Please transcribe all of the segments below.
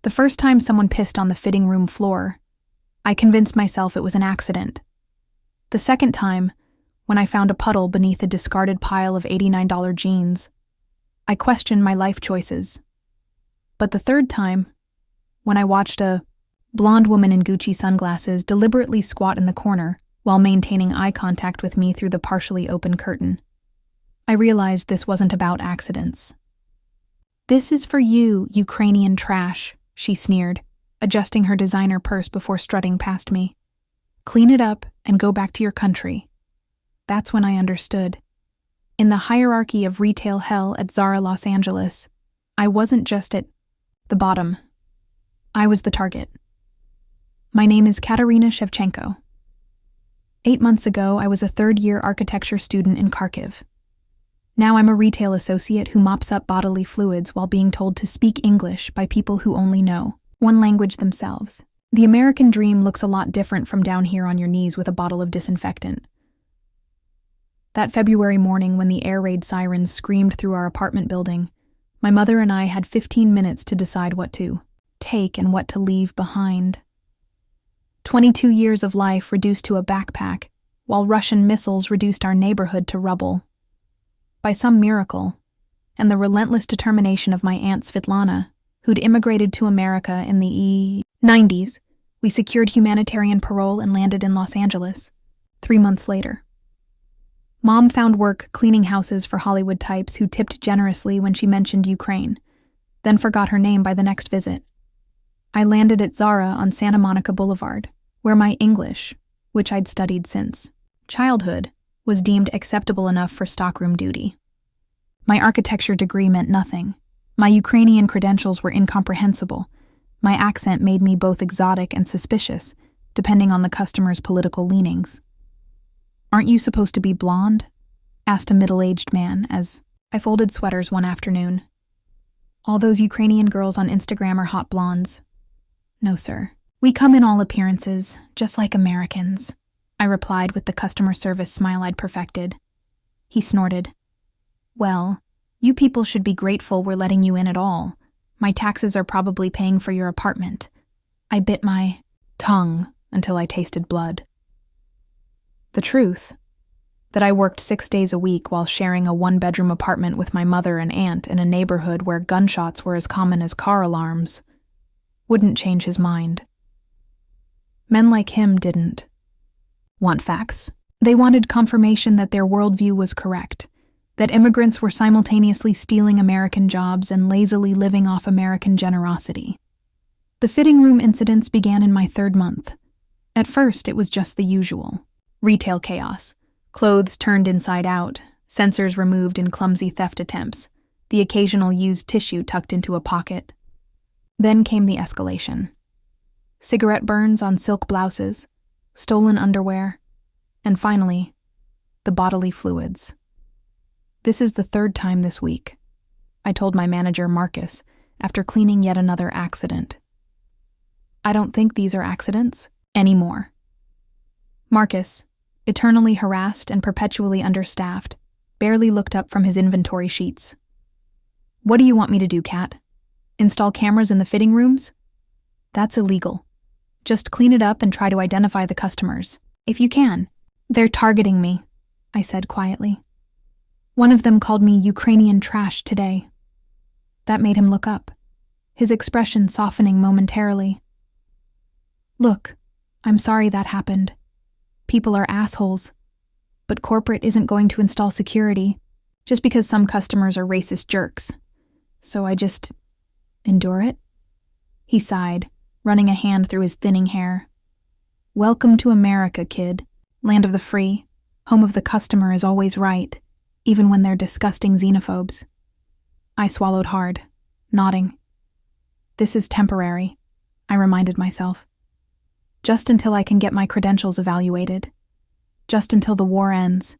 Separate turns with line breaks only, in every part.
The first time someone pissed on the fitting room floor, I convinced myself it was an accident. The second time, when I found a puddle beneath a discarded pile of $89 jeans, I questioned my life choices. But the third time, when I watched a blonde woman in Gucci sunglasses deliberately squat in the corner while maintaining eye contact with me through the partially open curtain, I realized this wasn't about accidents. "This is for you, Ukrainian trash," she sneered, adjusting her designer purse before strutting past me. "Clean it up and go back to your country." That's when I understood. In the hierarchy of retail hell at Zara Los Angeles, I wasn't just at the bottom. I was the target. My name is Katerina Shevchenko. 8 months ago, I was a third-year architecture student in Kharkiv. Now I'm a retail associate who mops up bodily fluids while being told to speak English by people who only know one language themselves. The American dream looks a lot different from down here on your knees with a bottle of disinfectant. That February morning when the air raid sirens screamed through our apartment building, my mother and I had 15 minutes to decide what to take and what to leave behind. 22 years of life reduced to a backpack, while Russian missiles reduced our neighborhood to rubble. By some miracle, and the relentless determination of my aunt Svetlana, who'd immigrated to America in the 90s, we secured humanitarian parole and landed in Los Angeles 3 months later. Mom found work cleaning houses for Hollywood types who tipped generously when she mentioned Ukraine, then forgot her name by the next visit. I landed at Zara on Santa Monica Boulevard, where my English, which I'd studied since childhood, was deemed acceptable enough for stockroom duty. My architecture degree meant nothing. My Ukrainian credentials were incomprehensible. My accent made me both exotic and suspicious, depending on the customer's political leanings. "Aren't you supposed to be blonde?" asked a middle-aged man as I folded sweaters one afternoon. "All those Ukrainian girls on Instagram are hot blondes." "No, sir. We come in all appearances, just like Americans," I replied with the customer service smile I'd perfected. He snorted. "Well, you people should be grateful we're letting you in at all. My taxes are probably paying for your apartment." I bit my tongue until I tasted blood. The truth, that I worked 6 days a week while sharing a one-bedroom apartment with my mother and aunt in a neighborhood where gunshots were as common as car alarms, wouldn't change his mind. Men like him didn't want facts. They wanted confirmation that their worldview was correct, that immigrants were simultaneously stealing American jobs and lazily living off American generosity. The fitting room incidents began in my 3rd month. At first, it was just the usual. Retail chaos. Clothes turned inside out, sensors removed in clumsy theft attempts, the occasional used tissue tucked into a pocket. Then came the escalation. Cigarette burns on silk blouses, stolen underwear, and finally, the bodily fluids. "This is the 3rd time this week," I told my manager Marcus after cleaning yet another accident. "I don't think these are accidents anymore." Marcus, eternally harassed and perpetually understaffed, barely looked up from his inventory sheets. "What do you want me to do, Kat? Install cameras in the fitting rooms?" "That's illegal. Just clean it up and try to identify the customers, if you can." "They're targeting me," I said quietly. "One of them called me Ukrainian trash today." That made him look up, his expression softening momentarily. "Look, I'm sorry that happened. People are assholes, but corporate isn't going to install security just because some customers are racist jerks. So I just endure it." He sighed, running a hand through his thinning hair. "Welcome to America, kid. Land of the free. Home of the customer is always right, even when they're disgusting xenophobes." I swallowed hard, nodding. "This is temporary," I reminded myself. "Just until I can get my credentials evaluated. Just until the war ends.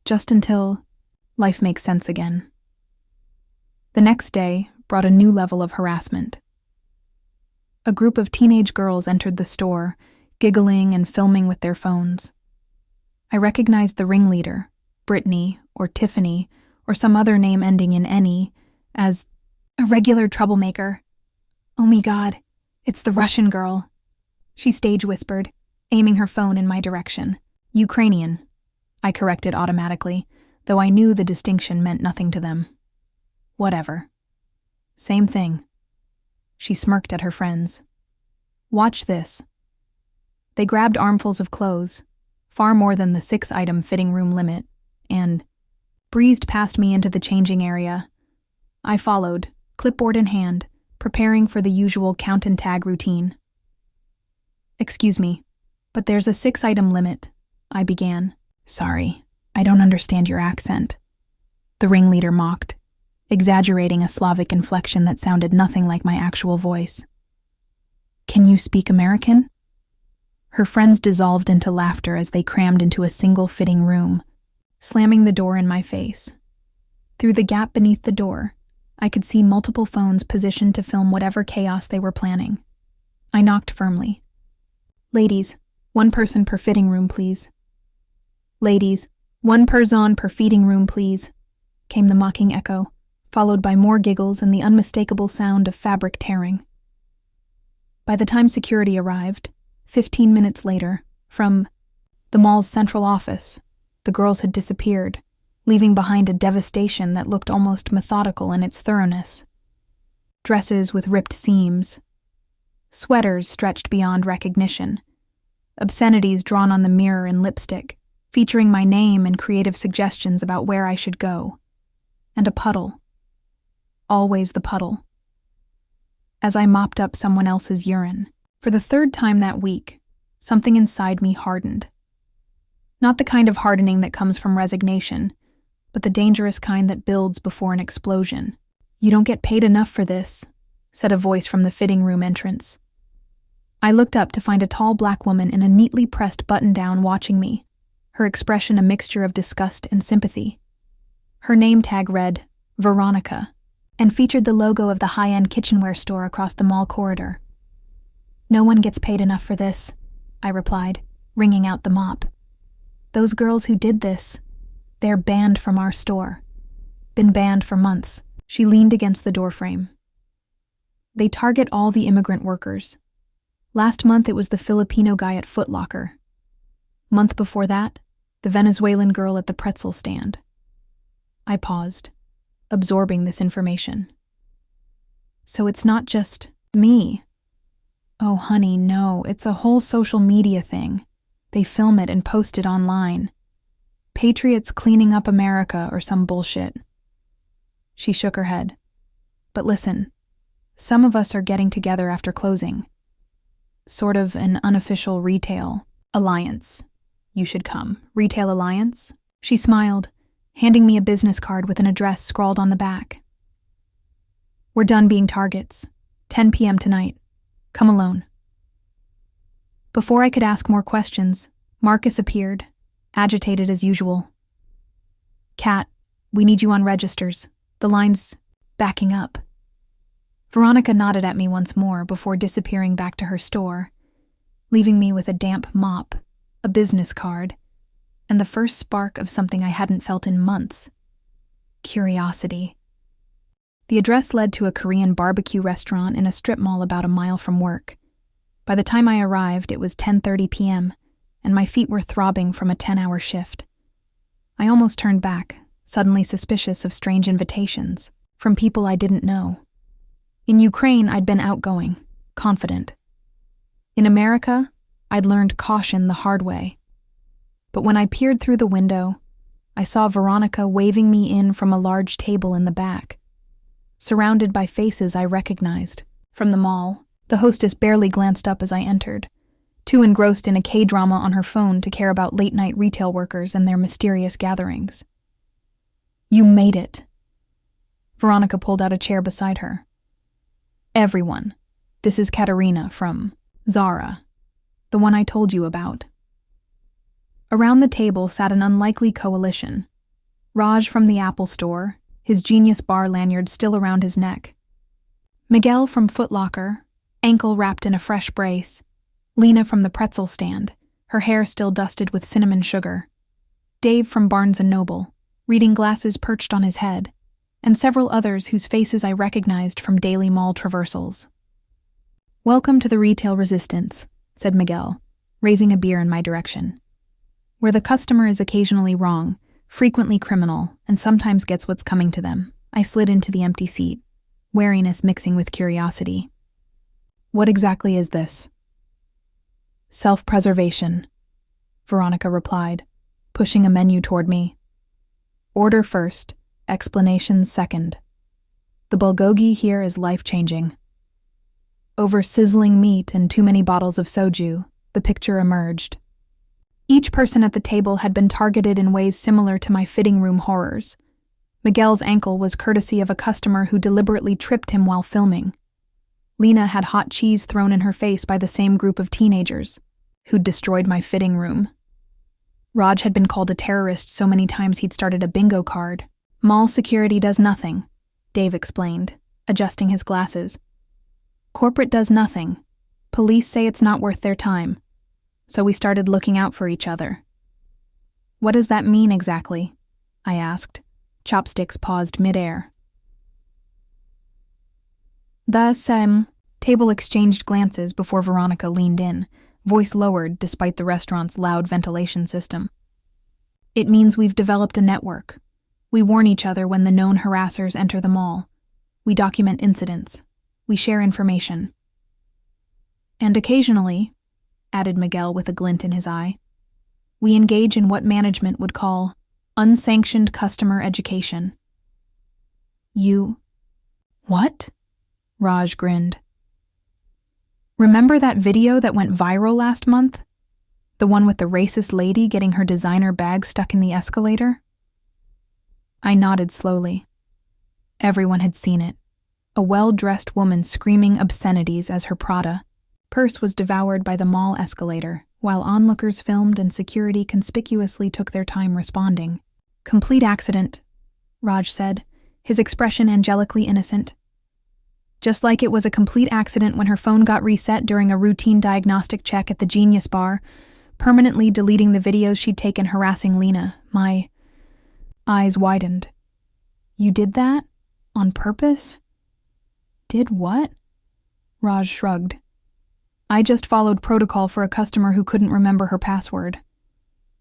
Just until life makes sense again." The next day brought a new level of harassment. A group of teenage girls entered the store, giggling and filming with their phones. I recognized the ringleader, Brittany or Tiffany or some other name ending in any, as a regular troublemaker. "Oh me God, it's the Russian girl," she stage whispered, aiming her phone in my direction. "Ukrainian," I corrected automatically, though I knew the distinction meant nothing to them. "Whatever. Same thing." She smirked at her friends. "Watch this." They grabbed armfuls of clothes, far more than the 6-item fitting room limit, and breezed past me into the changing area. I followed, clipboard in hand, preparing for the usual count and tag routine. "Excuse me, but there's a 6-item limit," I began. "Sorry, I don't understand your accent," the ringleader mocked, exaggerating a Slavic inflection that sounded nothing like my actual voice. "Can you speak American?" Her friends dissolved into laughter as they crammed into a single fitting room, slamming the door in my face. Through the gap beneath the door, I could see multiple phones positioned to film whatever chaos they were planning. I knocked firmly. "Ladies, 1 person per fitting room, please." "Ladies, 1 person per feeding room, please," came the mocking echo, followed by more giggles and the unmistakable sound of fabric tearing. By the time security arrived, 15 minutes later, from the mall's central office, the girls had disappeared, leaving behind a devastation that looked almost methodical in its thoroughness. Dresses with ripped seams, sweaters stretched beyond recognition, obscenities drawn on the mirror in lipstick, featuring my name and creative suggestions about where I should go, and a puddle. Always the puddle. As I mopped up someone else's urine, for the 3rd time that week, something inside me hardened. Not the kind of hardening that comes from resignation, but the dangerous kind that builds before an explosion. "You don't get paid enough for this," said a voice from the fitting room entrance. I looked up to find a tall black woman in a neatly pressed button-down watching me, her expression a mixture of disgust and sympathy. Her name tag read, Veronica, and featured the logo of the high-end kitchenware store across the mall corridor. "No one gets paid enough for this," I replied, wringing out the mop. "Those girls who did this, they're banned from our store. Been banned for months." She leaned against the doorframe. "They target all the immigrant workers. Last month it was the Filipino guy at Foot Locker. Month before that, the Venezuelan girl at the pretzel stand." I paused, absorbing this information. "So it's not just me." "Oh, honey, no, it's a whole social media thing. They film it and post it online. Patriots cleaning up America or some bullshit." She shook her head. "But listen, some of us are getting together after closing. Sort of an unofficial retail alliance. You should come. Retail alliance?" She smiled, handing me a business card with an address scrawled on the back. "We're done being targets. 10 p.m. tonight. Come alone." Before I could ask more questions, Marcus appeared, agitated as usual. "Kat, we need you on registers. The line's backing up." Veronica nodded at me once more before disappearing back to her store, leaving me with a damp mop, a business card, and the first spark of something I hadn't felt in months: curiosity. The address led to a Korean barbecue restaurant in a strip mall about a mile from work. By the time I arrived, it was 10:30 p.m., and my feet were throbbing from a 10-hour shift. I almost turned back, suddenly suspicious of strange invitations from people I didn't know. In Ukraine, I'd been outgoing, confident. In America, I'd learned caution the hard way. But when I peered through the window, I saw Veronica waving me in from a large table in the back, surrounded by faces I recognized. From the mall, the hostess barely glanced up as I entered, too engrossed in a K-drama on her phone to care about late-night retail workers and their mysterious gatherings. "You made it." Veronica pulled out a chair beside her. "Everyone, this is Katerina from Zara, the one I told you about." Around the table sat an unlikely coalition. Raj from the Apple store, his Genius Bar lanyard still around his neck. Miguel from Foot Locker, ankle wrapped in a fresh brace. Lena from the pretzel stand, her hair still dusted with cinnamon sugar. Dave from Barnes & Noble, reading glasses perched on his head, and several others whose faces I recognized from daily mall traversals. "Welcome to the retail resistance," said Miguel, raising a beer in my direction. "Where the customer is occasionally wrong, frequently criminal, and sometimes gets what's coming to them." I slid into the empty seat, wariness mixing with curiosity. "What exactly is this?" "Self-preservation," Veronica replied, pushing a menu toward me. "Order first, explanations second. The bulgogi here is life-changing." Over sizzling meat and too many bottles of soju, the picture emerged. Each person at the table had been targeted in ways similar to my fitting room horrors. Miguel's ankle was courtesy of a customer who deliberately tripped him while filming. Lena had hot cheese thrown in her face by the same group of teenagers who'd destroyed my fitting room. Raj had been called a terrorist so many times he'd started a bingo card. "Mall security does nothing," Dave explained, adjusting his glasses. "Corporate does nothing. Police say it's not worth their time. So we started looking out for each other." "What does that mean exactly?" I asked. Chopsticks paused midair. Table exchanged glances before Veronica leaned in, voice lowered despite the restaurant's loud ventilation system. "It means we've developed a network. We warn each other when the known harassers enter the mall. We document incidents. We share information. And occasionally," added Miguel with a glint in his eye, "we engage in what management would call unsanctioned customer education." "You... what?" Raj grinned. "Remember that video that went viral last month? The one with the racist lady getting her designer bag stuck in the escalator?" I nodded slowly. Everyone had seen it. A well-dressed woman screaming obscenities as her Prada purse was devoured by the mall escalator, while onlookers filmed and security conspicuously took their time responding. "Complete accident," Raj said, his expression angelically innocent. Just like it was a complete accident when her phone got reset during a routine diagnostic check at the Genius Bar, permanently deleting the videos she'd taken harassing Lena. My eyes widened. "You did that? On purpose?" "Did what?" Raj shrugged. "I just followed protocol for a customer who couldn't remember her password.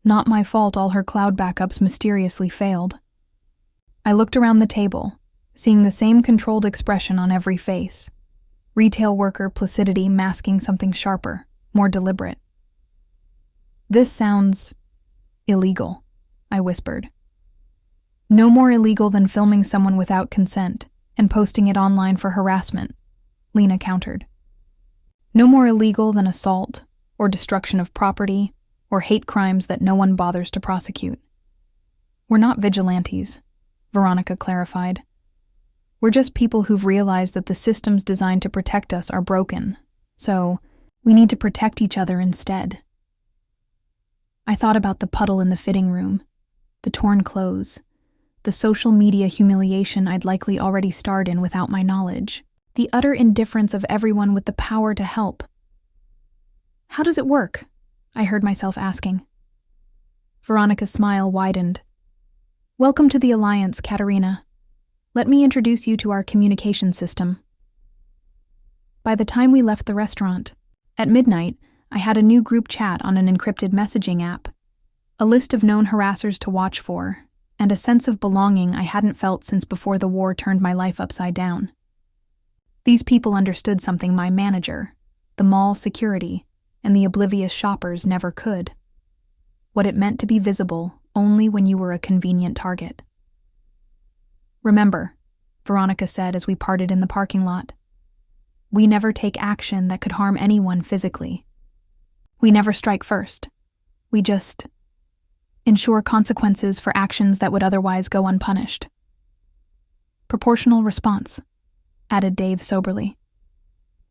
Not my fault all her cloud backups mysteriously failed." I looked around the table, seeing the same controlled expression on every face. Retail worker placidity masking something sharper, more deliberate. "This sounds illegal," I whispered. "No more illegal than filming someone without consent and posting it online for harassment," Lena countered. "No more illegal than assault, or destruction of property, or hate crimes that no one bothers to prosecute." "We're not vigilantes," Veronica clarified. "We're just people who've realized that the systems designed to protect us are broken, so we need to protect each other instead." I thought about the puddle in the fitting room, the torn clothes, the social media humiliation I'd likely already starred in without my knowledge, the utter indifference of everyone with the power to help. "How does it work?" I heard myself asking. Veronica's smile widened. "Welcome to the Alliance, Katerina. Let me introduce you to our communication system." By the time we left the restaurant, at midnight, I had a new group chat on an encrypted messaging app, a list of known harassers to watch for, and a sense of belonging I hadn't felt since before the war turned my life upside down. These people understood something my manager, the mall security, and the oblivious shoppers never could. What it meant to be visible only when you were a convenient target. "Remember," Veronica said as we parted in the parking lot, "we never take action that could harm anyone physically. We never strike first. We just ensure consequences for actions that would otherwise go unpunished." "Proportional response," added Dave soberly.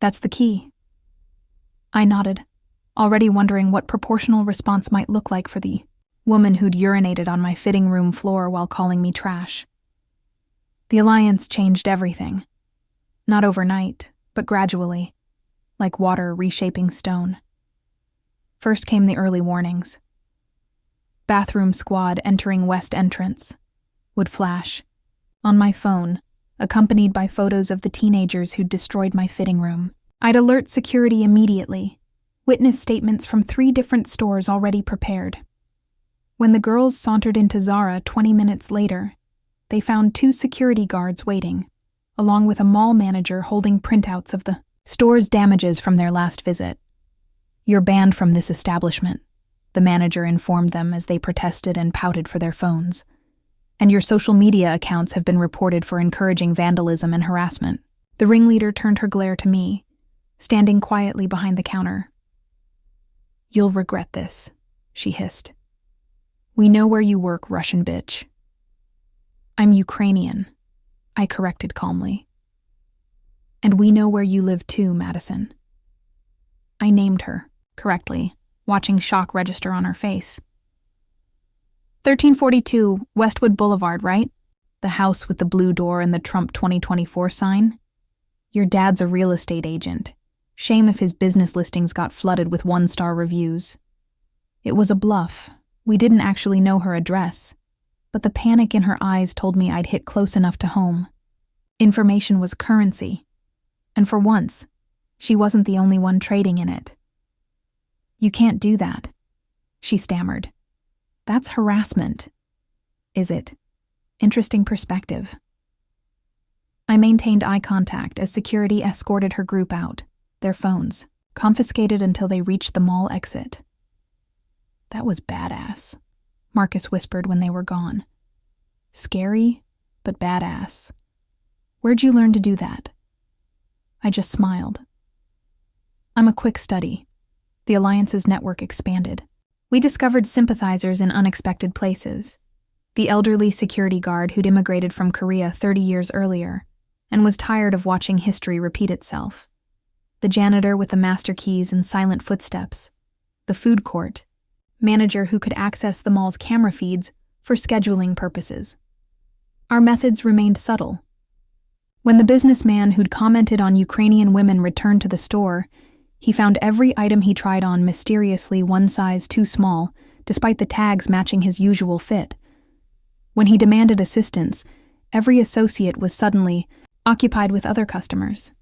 "That's the key." I nodded, already wondering what proportional response might look like for the woman who'd urinated on my fitting room floor while calling me trash. The Alliance changed everything. Not overnight, but gradually, like water reshaping stone. First came the early warnings. "Bathroom squad entering west entrance," would flash, on my phone, accompanied by photos of the teenagers who'd destroyed my fitting room. I'd alert security immediately. Witness statements from 3 different stores already prepared. When the girls sauntered into Zara 20 minutes later, they found 2 security guards waiting, along with a mall manager holding printouts of the store's damages from their last visit. "You're banned from this establishment," the manager informed them as they protested and pouted for their phones. "And your social media accounts have been reported for encouraging vandalism and harassment." The ringleader turned her glare to me, standing quietly behind the counter. "You'll regret this," she hissed. "We know where you work, Russian bitch." "I'm Ukrainian," I corrected calmly. "And we know where you live too, Madison." I named her, correctly, watching shock register on her face. 1342 Westwood Boulevard, right? The house with the blue door and the Trump 2024 sign? Your dad's a real estate agent. Shame if his business listings got flooded with 1-star reviews. It was a bluff. We didn't actually know her address, but the panic in her eyes told me I'd hit close enough to home. Information was currency, and for once, she wasn't the only one trading in it. "You can't do that," she stammered. "That's harassment." "Is it?" Interesting perspective. I maintained eye contact as security escorted her group out, their phones confiscated until they reached the mall exit. "That was badass," Marcus whispered when they were gone. "Scary, but badass. Where'd you learn to do that?" I just smiled. "I'm a quick study." The Alliance's network expanded. We discovered sympathizers in unexpected places. The elderly security guard who'd immigrated from Korea 30 years earlier and was tired of watching history repeat itself. The janitor with the master keys and silent footsteps. The food court manager who could access the mall's camera feeds for scheduling purposes. Our methods remained subtle. When the businessman who'd commented on Ukrainian women returned to the store, he found every item he tried on mysteriously 1 size too small, despite the tags matching his usual fit. When he demanded assistance, every associate was suddenly occupied with other customers.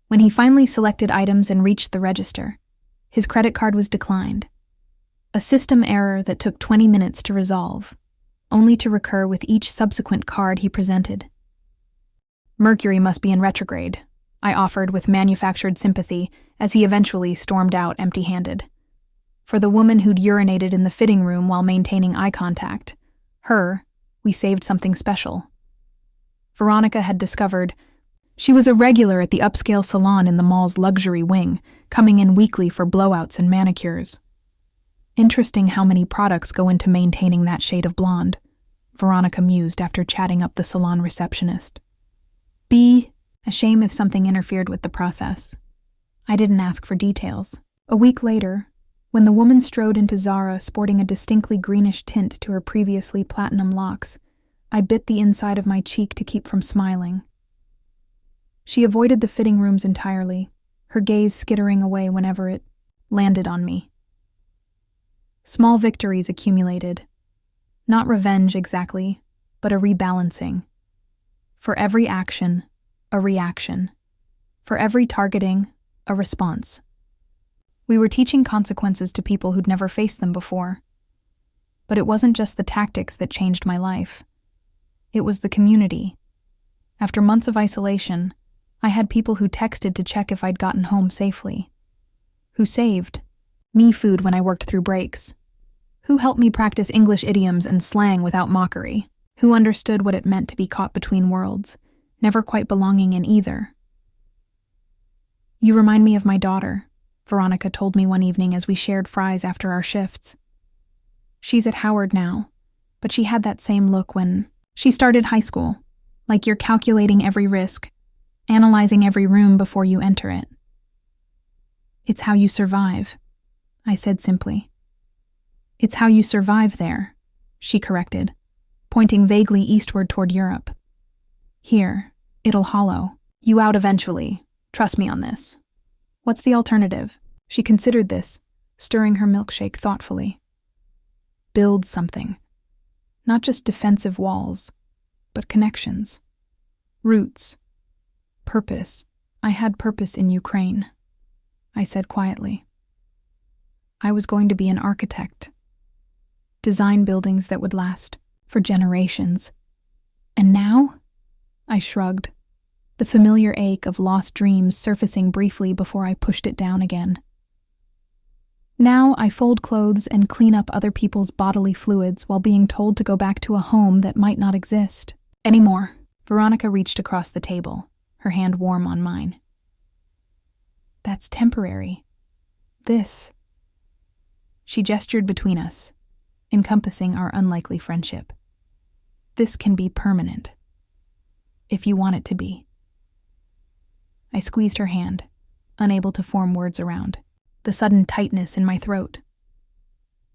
When he finally selected items and reached the register, his credit card was declined. A system error that took 20 minutes to resolve, only to recur with each subsequent card he presented. "Mercury must be in retrograde," I offered with manufactured sympathy as he eventually stormed out empty-handed. For the woman who'd urinated in the fitting room while maintaining eye contact, her, we saved something special. Veronica had discovered she was a regular at the upscale salon in the mall's luxury wing, coming in weekly for blowouts and manicures. "Interesting how many products go into maintaining that shade of blonde," Veronica mused after chatting up the salon receptionist. A shame if something interfered with the process. I didn't ask for details. A week later, when the woman strode into Zara sporting a distinctly greenish tint to her previously platinum locks, I bit the inside of my cheek to keep from smiling. She avoided the fitting rooms entirely, her gaze skittering away whenever it landed on me. Small victories accumulated. Not revenge exactly, but a rebalancing. For every action, a reaction. For every targeting, a response. We were teaching consequences to people who'd never faced them before. But it wasn't just the tactics that changed my life. It was the community. After months of isolation, I had people who texted to check if I'd gotten home safely. Who saved me food when I worked through breaks. Who helped me practice English idioms and slang without mockery. Who understood what it meant to be caught between worlds, never quite belonging in either. "You remind me of my daughter," Veronica told me one evening as we shared fries after our shifts. "She's at Howard now, but she had that same look when she started high school, like you're calculating every risk, analyzing every room before you enter it." "It's how you survive," I said simply. "It's how you survive there," she corrected, pointing vaguely eastward toward Europe. "Here, it'll hollow you out eventually. Trust me on this." "What's the alternative?" She considered this, stirring her milkshake thoughtfully. "Build something. Not just defensive walls, but connections. Roots. Purpose," I had purpose in Ukraine, I said quietly. I was going to be an architect, design buildings that would last for generations. And now? I shrugged, the familiar ache of lost dreams surfacing briefly before I pushed it down again. Now I fold clothes and clean up other people's bodily fluids while being told to go back to a home that might not exist anymore. Veronica reached across the table, her hand warm on mine. That's temporary. This. She gestured between us, encompassing our unlikely friendship. This can be permanent, if you want it to be. I squeezed her hand, unable to form words around the sudden tightness in my throat.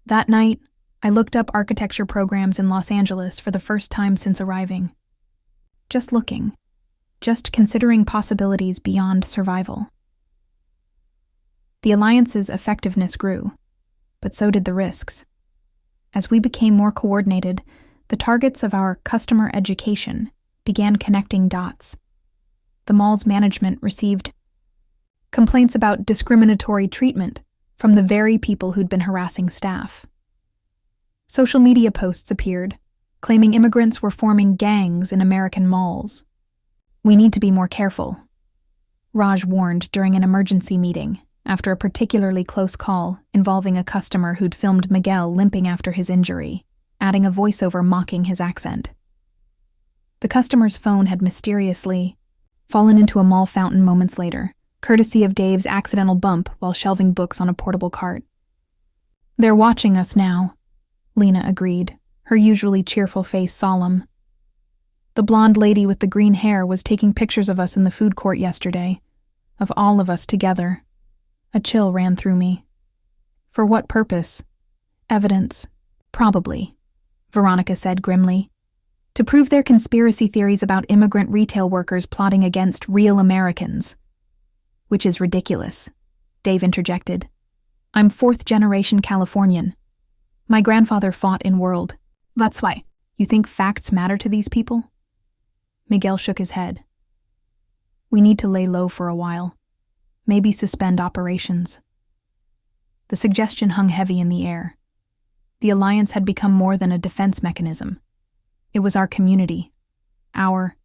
That night, I looked up architecture programs in Los Angeles for the first time since arriving. Just looking, just considering possibilities beyond survival. The alliance's effectiveness grew, but so did the risks. As we became more coordinated, the targets of our customer education began connecting dots. The mall's management received complaints about discriminatory treatment from the very people who'd been harassing staff. Social media posts appeared, claiming immigrants were forming gangs in American malls. We need to be more careful, Raj warned during an emergency meeting after a particularly close call involving a customer who'd filmed Miguel limping after his injury, adding a voiceover mocking his accent. The customer's phone had mysteriously fallen into a mall fountain moments later, courtesy of Dave's accidental bump while shelving books on a portable cart. They're watching us now, Lena agreed, her usually cheerful face solemn. The blonde lady with the green hair was taking pictures of us in the food court yesterday, of all of us together. A chill ran through me. For what purpose? Evidence. Probably, Veronica said grimly. To prove their conspiracy theories about immigrant retail workers plotting against real Americans. Which is ridiculous, Dave interjected. I'm fourth-generation Californian. My grandfather fought in World. That's why. You think facts matter to these people? Miguel shook his head. We need to lay low for a while. Maybe suspend operations. The suggestion hung heavy in the air. The alliance had become more than a defense mechanism. It was our community, our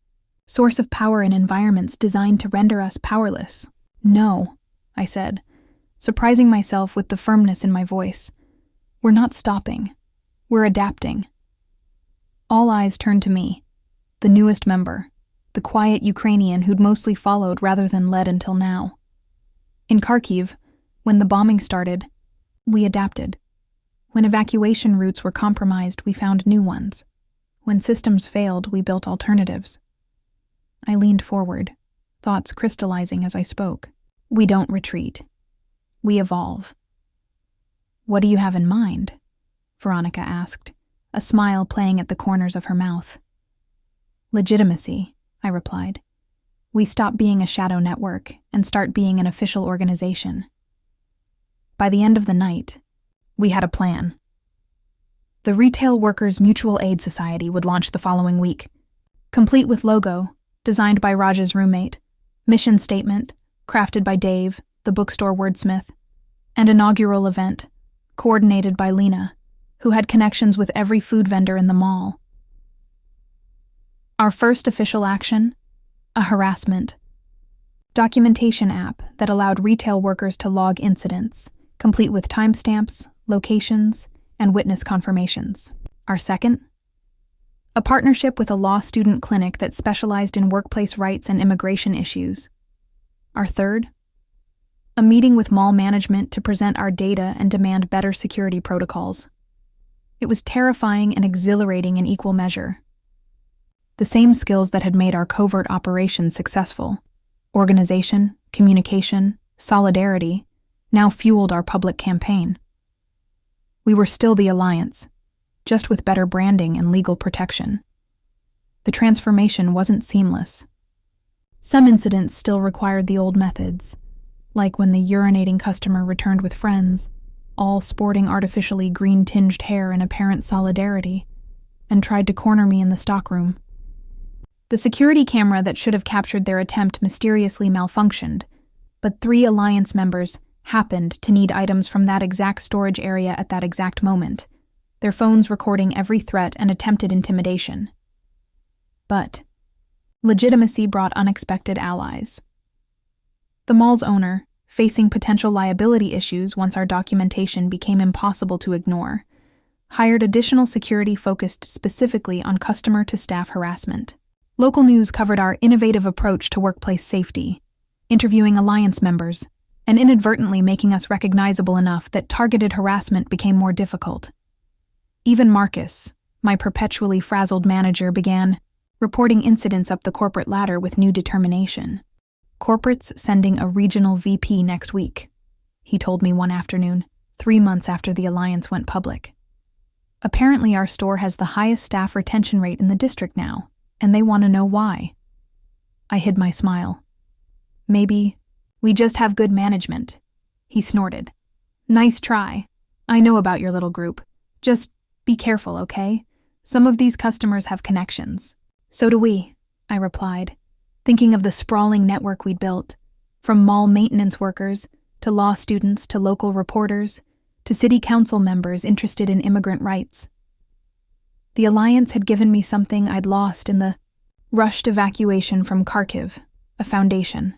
source of power in environments designed to render us powerless. No, I said, surprising myself with the firmness in my voice. We're not stopping. We're adapting. All eyes turned to me, the newest member, the quiet Ukrainian who'd mostly followed rather than led until now. In Kharkiv, when the bombing started, we adapted. When evacuation routes were compromised, we found new ones. When systems failed, we built alternatives. I leaned forward, thoughts crystallizing as I spoke. We don't retreat. We evolve. What do you have in mind? Veronica asked, a smile playing at the corners of her mouth. Legitimacy, I replied. We stop being a shadow network and start being an official organization. By the end of the night, we had a plan. The Retail Workers Mutual Aid Society would launch the following week, complete with logo, designed by Raj's roommate, mission statement, crafted by Dave, the bookstore wordsmith, and inaugural event, coordinated by Lena, who had connections with every food vendor in the mall. Our first official action? A harassment documentation app that allowed retail workers to log incidents, complete with timestamps, locations, and witness confirmations. Our second? A partnership with a law student clinic that specialized in workplace rights and immigration issues. Our third? A meeting with mall management to present our data and demand better security protocols. It was terrifying and exhilarating in equal measure. The same skills that had made our covert operations successful, organization, communication, solidarity, now fueled our public campaign. We were still the alliance, just with better branding and legal protection. The transformation wasn't seamless. Some incidents still required the old methods, like when the urinating customer returned with friends, all sporting artificially green-tinged hair in apparent solidarity, and tried to corner me in the stockroom. The security camera that should have captured their attempt mysteriously malfunctioned, but 3 Alliance members happened to need items from that exact storage area at that exact moment, their phones recording every threat and attempted intimidation. But legitimacy brought unexpected allies. The mall's owner, facing potential liability issues once our documentation became impossible to ignore, hired additional security focused specifically on customer-to-staff harassment. Local news covered our innovative approach to workplace safety, interviewing Alliance members, and inadvertently making us recognizable enough that targeted harassment became more difficult. Even Marcus, my perpetually frazzled manager, began reporting incidents up the corporate ladder with new determination. "Corporate's sending a regional VP next week," he told me one afternoon, 3 months after the Alliance went public. "Apparently our store has the highest staff retention rate in the district now, and they want to know why." I hid my smile. "Maybe we just have good management," he snorted. "Nice try. I know about your little group. Just be careful, okay? Some of these customers have connections." "So do we," I replied, thinking of the sprawling network we'd built, from mall maintenance workers, to law students, to local reporters, to city council members interested in immigrant rights. The Alliance had given me something I'd lost in the rushed evacuation from Kharkiv, a foundation.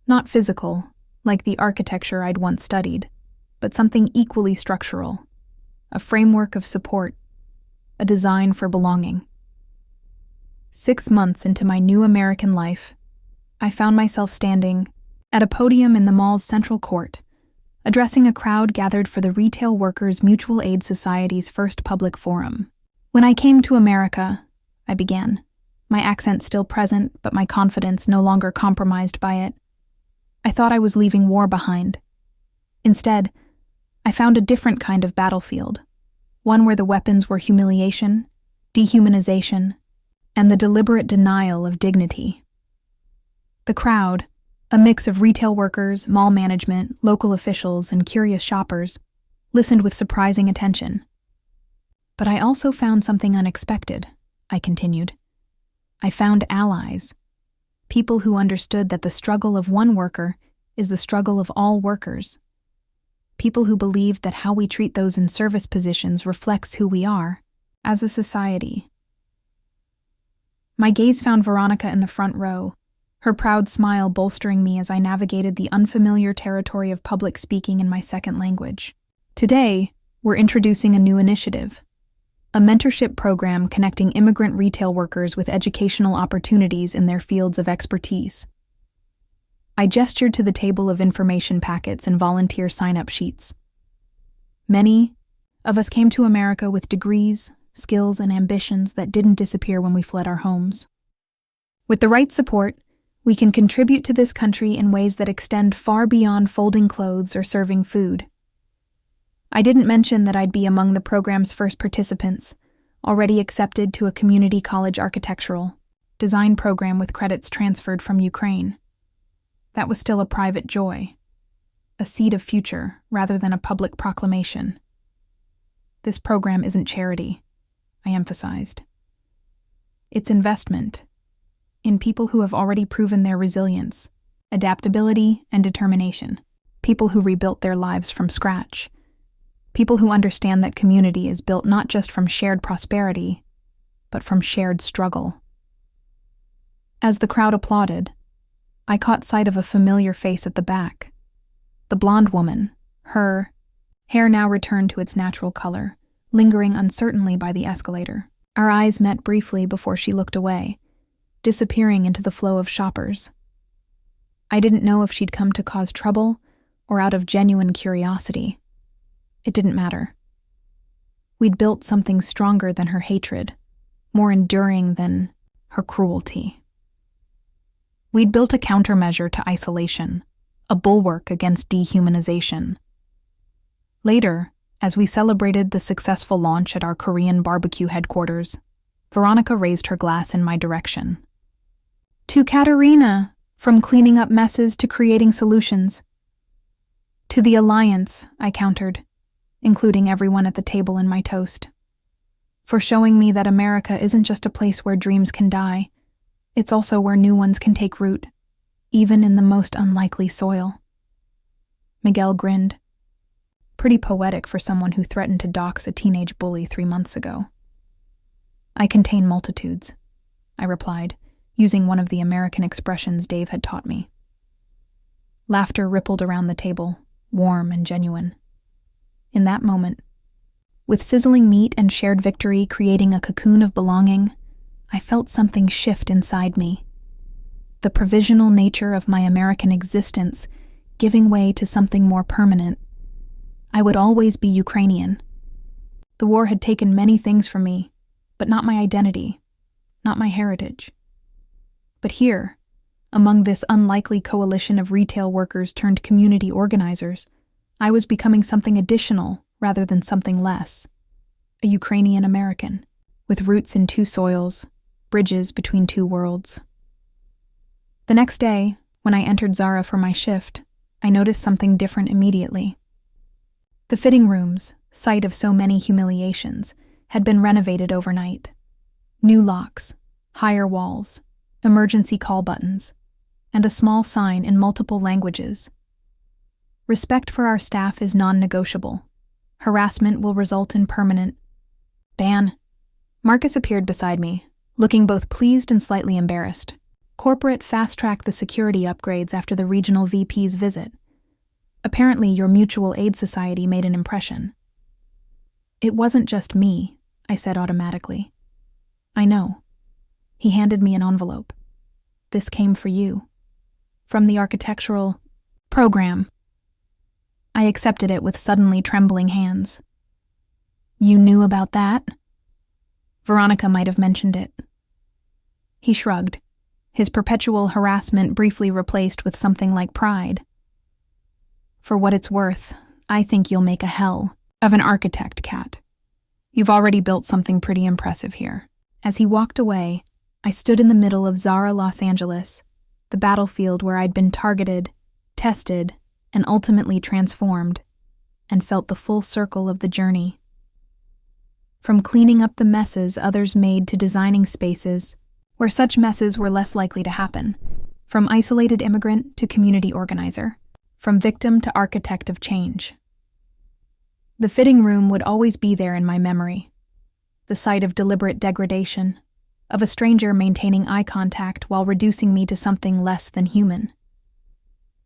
Not physical, like the architecture I'd once studied, but something equally structural, a framework of support, a design for belonging. 6 months into my new American life, I found myself standing at a podium in the mall's central court, addressing a crowd gathered for the Retail Workers Mutual Aid Society's first public forum. "When I came to America," I began, my accent still present but my confidence no longer compromised by it, "I thought I was leaving war behind. Instead, I found a different kind of battlefield, one where the weapons were humiliation, dehumanization, and the deliberate denial of dignity." The crowd, a mix of retail workers, mall management, local officials, and curious shoppers, listened with surprising attention. "But I also found something unexpected," I continued. "I found allies, people who understood that the struggle of one worker is the struggle of all workers, people who believed that how we treat those in service positions reflects who we are as a society." My gaze found Veronica in the front row, her proud smile bolstering me as I navigated the unfamiliar territory of public speaking in my second language. "Today, we're introducing a new initiative, a mentorship program connecting immigrant retail workers with educational opportunities in their fields of expertise." I gestured to the table of information packets and volunteer sign-up sheets. Many of us came to America with degrees, skills, and ambitions that didn't disappear when we fled our homes. With the right support, we can contribute to this country in ways that extend far beyond folding clothes or serving food. I didn't mention that I'd be among the program's first participants, already accepted to a community college architectural design program with credits transferred from Ukraine. That was still a private joy, a seed of future rather than a public proclamation. "This program isn't charity," I emphasized. "It's investment in people who have already proven their resilience, adaptability, and determination, people who rebuilt their lives from scratch, people who understand that community is built not just from shared prosperity, but from shared struggle." As the crowd applauded, I caught sight of a familiar face at the back. The blonde woman, her hair now returned to its natural color, lingering uncertainly by the escalator. Our eyes met briefly before she looked away, disappearing into the flow of shoppers. I didn't know if she'd come to cause trouble or out of genuine curiosity. It didn't matter. We'd built something stronger than her hatred, more enduring than her cruelty. We'd built a countermeasure to isolation, a bulwark against dehumanization. Later, as we celebrated the successful launch at our Korean barbecue headquarters, Veronica raised her glass in my direction. "To Katerina, from cleaning up messes to creating solutions." "To the Alliance," I countered, including everyone at the table in my toast. "For showing me that America isn't just a place where dreams can die, It's also where new ones can take root, even in the most unlikely soil. Miguel grinned. Pretty poetic for someone who threatened to dox a teenage bully 3 months ago. I contain multitudes, I replied, using one of the American expressions Dave had taught me. Laughter rippled around the table, warm and genuine. In that moment, with sizzling meat and shared victory creating a cocoon of belonging, I felt something shift inside me. The provisional nature of my American existence giving way to something more permanent. I would always be Ukrainian. The war had taken many things from me, but not my identity, not my heritage. But here, among this unlikely coalition of retail workers turned community organizers, I was becoming something additional rather than something less. A Ukrainian American, with roots in 2 soils, bridges between 2 worlds. The next day, when I entered Zara for my shift, I noticed something different immediately. The fitting rooms, site of so many humiliations, had been renovated overnight. New locks, higher walls, emergency call buttons, and a small sign in multiple languages. Respect for our staff is non-negotiable. Harassment will result in permanent ban. Marcus appeared beside me, looking both pleased and slightly embarrassed. Corporate fast-tracked the security upgrades after the regional VP's visit. Apparently, your mutual aid society made an impression. It wasn't just me, I said automatically. I know. He handed me an envelope. This came for you. From the architectural program. I accepted it with suddenly trembling hands. You knew about that? Veronica might have mentioned it. He shrugged, his perpetual harassment briefly replaced with something like pride. For what it's worth, I think you'll make a hell of an architect, Kat. You've already built something pretty impressive here. As he walked away, I stood in the middle of Zara, Los Angeles, the battlefield where I'd been targeted, tested, and ultimately transformed, and felt the full circle of the journey. From cleaning up the messes others made to designing spaces where such messes were less likely to happen, from isolated immigrant to community organizer, from victim to architect of change. The fitting room would always be there in my memory, the site of deliberate degradation, of a stranger maintaining eye contact while reducing me to something less than human.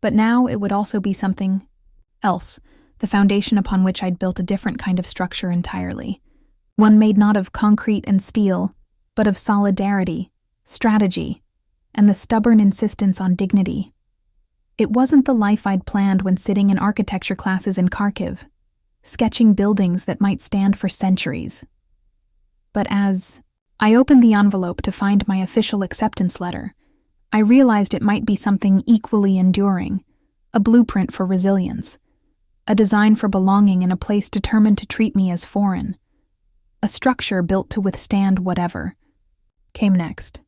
But now it would also be something else, the foundation upon which I'd built a different kind of structure entirely, one made not of concrete and steel, but of solidarity, strategy, and the stubborn insistence on dignity. It wasn't the life I'd planned when sitting in architecture classes in Kharkiv, sketching buildings that might stand for centuries. But as I opened the envelope to find my official acceptance letter, I realized it might be something equally enduring, a blueprint for resilience, a design for belonging in a place determined to treat me as foreign, a structure built to withstand whatever came next.